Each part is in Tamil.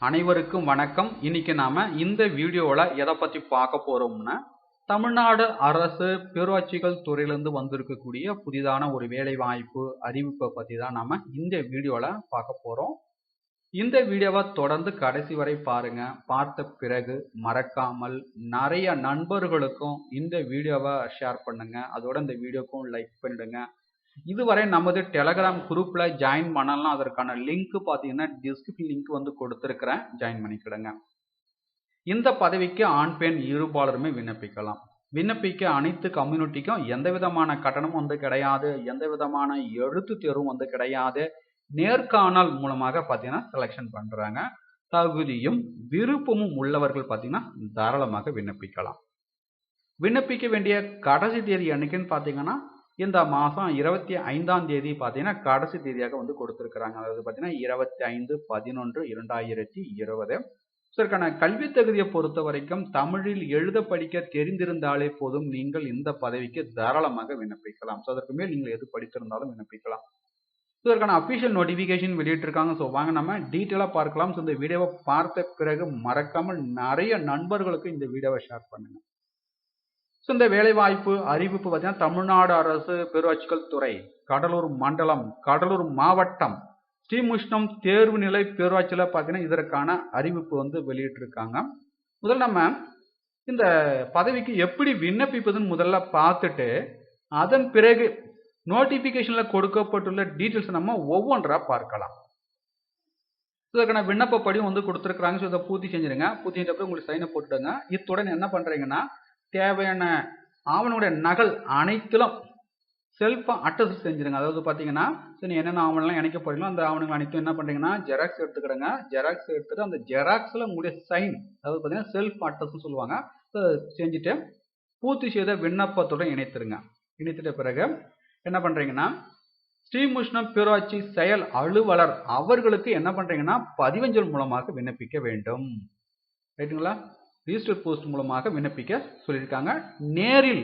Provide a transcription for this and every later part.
அனைவருக்கும் வணக்கம். இன்னைக்கு நாம இந்த வீடியோவில் எதை பற்றி பார்க்க போறோம்னா, தமிழ்நாடு அரசு பேரூராட்சிகள் துறையிலிருந்து வந்திருக்கக்கூடிய புதிதான ஒரு வேலை வாய்ப்பு அறிவிப்பை பற்றி தான் நாம இந்த வீடியோவில் பார்க்க போறோம். இந்த வீடியோவை தொடர்ந்து கடைசி வரை பாருங்க. பார்த்த பிறகு மறக்காமல் நிறைய நண்பர்களுக்கும் இந்த வீடியோவை ஷேர் பண்ணுங்க. அதோட இந்த வீடியோக்கும் லைக் பண்ணிடுங்க. இதுவரை நமது டெலகிராம் குரூப்ல ஜாயின் பண்ணலாம். அதற்கான லிங்க் பார்த்தீங்கன்னா டிஸ்கிரிப்ஷன் லிங்க் வந்து கொடுத்துருக்கிறேன், ஜாயின் பண்ணிக்கிடுங்க. இந்த பதவிக்கு ஆண் பெண் இருபாலருமே விண்ணப்பிக்கலாம். விண்ணப்பிக்க அனைத்து கம்யூனிட்டிக்கும் எந்த விதமான கட்டணமும் வந்து கிடையாது, எந்த விதமான எழுத்து தேர்வும் வந்து கிடையாது. நேர்காணல் மூலமாக பார்த்தீங்கன்னா செலெக்ஷன் பண்றாங்க. தகுதியும் விருப்பமும் உள்ளவர்கள் பார்த்தீங்கன்னா தாராளமாக விண்ணப்பிக்கலாம். விண்ணப்பிக்க வேண்டிய கடைசி தேதி என்னைக்குன்னு பார்த்தீங்கன்னா இந்த மாதம் 25ஆம் தேதி பார்த்தீங்கன்னா கடைசி தேதியாக வந்து கொடுத்துருக்குறாங்க. அதாவது பார்த்தீங்கன்னா 25/11/2020. இதற்கான கல்வி தகுதியை பொறுத்த வரைக்கும் தமிழில் எழுத படிக்க தெரிந்திருந்தாலே போதும், நீங்கள் இந்த பதவிக்கு தாராளமாக விண்ணப்பிக்கலாம். ஸோ அதற்கு மேல் நீங்கள் எது படித்திருந்தாலும் விண்ணப்பிக்கலாம். இதற்கான அஃபிஷியல் நோட்டிஃபிகேஷன் வெளியிட்டிருக்காங்க. ஸோ வாங்க நம்ம டீட்டெயிலாக பார்க்கலாம். ஸோ இந்த வீடியோவை பார்த்த பிறகு மறக்காமல் நிறைய நண்பர்களுக்கு இந்த வீடியோவை ஷேர் பண்ணுங்க. ஸோ இந்த வேலைவாய்ப்பு அறிவிப்பு பார்த்தீங்கன்னா தமிழ்நாடு அரசு பேரூராட்சிகள் துறை, கடலூர் மண்டலம், கடலூர் மாவட்டம், ஸ்ரீமுஷ்ணம் தேர்வு நிலை பேரூராட்சியில் பார்த்தீங்கன்னா இதற்கான அறிவிப்பு வந்து வெளியிட்டிருக்காங்க. முதல்ல நம்ம இந்த பதவிக்கு எப்படி விண்ணப்பிப்பதுன்னு முதல்ல பார்த்துட்டு அதன் பிறகு நோட்டிஃபிகேஷனில் கொடுக்கப்பட்டுள்ள டீட்டெயில்ஸ் நம்ம ஒவ்வொன்றா பார்க்கலாம். இதற்கான விண்ணப்பப்படியும் வந்து கொடுத்துருக்குறாங்க. ஸோ இதை பூர்த்தி செஞ்சிருங்க. பூர்த்தி செஞ்சப்போ உங்களுக்கு சைனை போட்டுடுங்க. இத்துடன் என்ன பண்ணுறீங்கன்னா, தேவையான ஆவணங்களுடைய நகல் அனைத்திலும் செல்ஃப் அட்டஸ்ட் செஞ்சிருங்க. அதாவது பார்த்தீங்கன்னா, சரி என்னென்ன ஆவணம்லாம் இணைக்க போறீங்களோ அந்த ஆவணங்கள் அனைத்தும் என்ன பண்ணுறீங்கன்னா ஜெராக்ஸ் எடுத்துக்கிடுங்க. ஜெராக்ஸ் எடுத்துட்டு அந்த ஜெராக்ஸில் உங்களுடைய சைன், அதாவது பார்த்தீங்கன்னா செல்ஃப் அட்டஸ்ட்னு சொல்லுவாங்க, செஞ்சுட்டு பூர்த்தி செய்த விண்ணப்பத்துடன் இணைத்துருங்க. இணைத்துட்ட பிறகு என்ன பண்ணுறீங்கன்னா, ஸ்ரீமுஷ்ணம் பேரூராட்சி செயல் அலுவலர் அவர்களுக்கு என்ன பண்ணுறீங்கன்னா பதிவஞ்சல் மூலமாக விண்ணப்பிக்க வேண்டும். ரைட்டுங்களா? ரிஜிஸ்டர் போஸ்ட் மூலமாக விண்ணப்பிக்க சொல்லியிருக்காங்க. நேரில்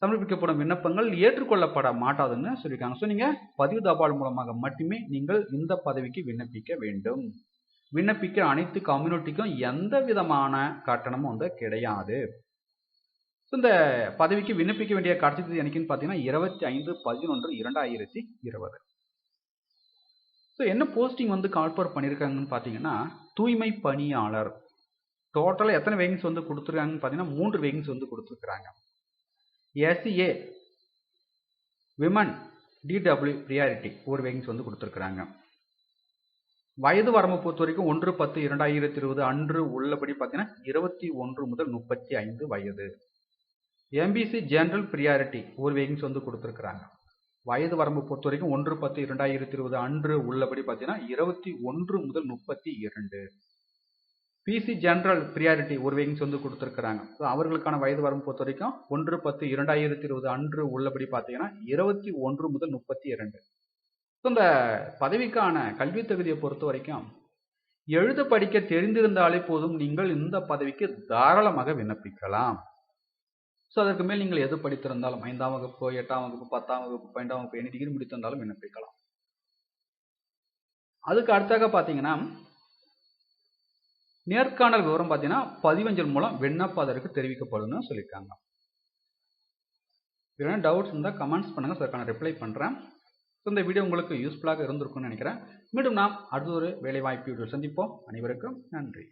சமர்ப்பிக்கப்படும் விண்ணப்பங்கள் ஏற்றுக்கொள்ளப்பட மாட்டாதுன்னு சொல்லியிருக்காங்க. ஸோ நீங்கள் பதிவு தபால் மூலமாக மட்டுமே நீங்கள் இந்த பதவிக்கு விண்ணப்பிக்க வேண்டும். விண்ணப்பிக்க அனைத்து கம்யூனிட்டிக்கும் எந்த விதமான கட்டணமும் வந்து கிடையாது. ஸோ இந்த பதவிக்கு விண்ணப்பிக்க வேண்டிய கடைசி தேதி என்னைக்குன்னு பார்த்தீங்கன்னா 25/11/2020. ஸோ என்ன போஸ்டிங் வந்து கால்ஃபர் பண்ணியிருக்காங்கன்னு பார்த்தீங்கன்னா தூய்மை பணியாளர். டோட்டலாக எத்தனை வேகன்சி வந்து கொடுத்துருக்காங்கன்னு பார்த்தீங்கன்னா 3 வேகன்சி வந்து கொடுத்துருக்குறாங்க. எஸ்சிஏ விமன் டிடபிள்யூ ப்ரியாரிட்டி ஒரு வேகன்சி வந்து கொடுத்துருக்குறாங்க. வயது வரம்பு பொறுத்த வரைக்கும் 1/10/2020 அன்று உள்ளபடி பார்த்தீங்கன்னா 21 முதல் 35 வயது. எம்பிசி ஜெனரல் ப்ரியாரிட்டி ஒரு வேகன்சி வந்து கொடுத்துருக்குறாங்க. வயது வரம்பு பொறுத்த வரைக்கும் 1/10/2020 அன்று உள்ளபடி பார்த்தீங்கன்னா 21 முதல் 32. பிசி ஜெனரல் ப்ரியாரிட்டி ஒரு வேகன்சி வந்து கொடுத்துருக்குறாங்க. ஸோ அவர்களுக்கான வயது வரம்பு பொறுத்த வரைக்கும் 1/10/2020 அன்று உள்ளபடி பார்த்தீங்கன்னா 21 முதல் 32. ஸோ இந்த பதவிக்கான கல்வி தகுதியை பொறுத்த வரைக்கும் எழுத படிக்க தெரிந்திருந்தாலே போதும், நீங்கள் இந்த பதவிக்கு தாராளமாக விண்ணப்பிக்கலாம். ஸோ அதற்கு மேல் நீங்கள் எது படித்திருந்தாலும் 5ஆம் வகுப்பு, 8ஆம் வகுப்பு, 10ஆம் வகுப்பு, 12ஆம் வகுப்பு எனி டிகிரி முடித்திருந்தாலும் விண்ணப்பிக்கலாம். அதுக்கு அடுத்தாக பார்த்தீங்கன்னா நேர்காணல் விவரம் பார்த்தீங்கன்னா பதிவஞ்சல் மூலம் விண்ணப்பதற்கு தெரிவிக்கப்படும்னு சொல்லியிருக்காங்க. இதனால டவுட்ஸ் இருந்தால் கமெண்ட்ஸ் பண்ணுங்கள், அதற்கான ரிப்ளை பண்ணுறேன். ஸோ இந்த வீடியோ உங்களுக்கு யூஸ்ஃபுல்லாக இருந்திருக்கும்னு நினைக்கிறேன். மீண்டும் நாம் அடுத்த ஒரு வேலைவாய்ப்பு வீடியோ சந்திப்போம். அனைவருக்கும் நன்றி.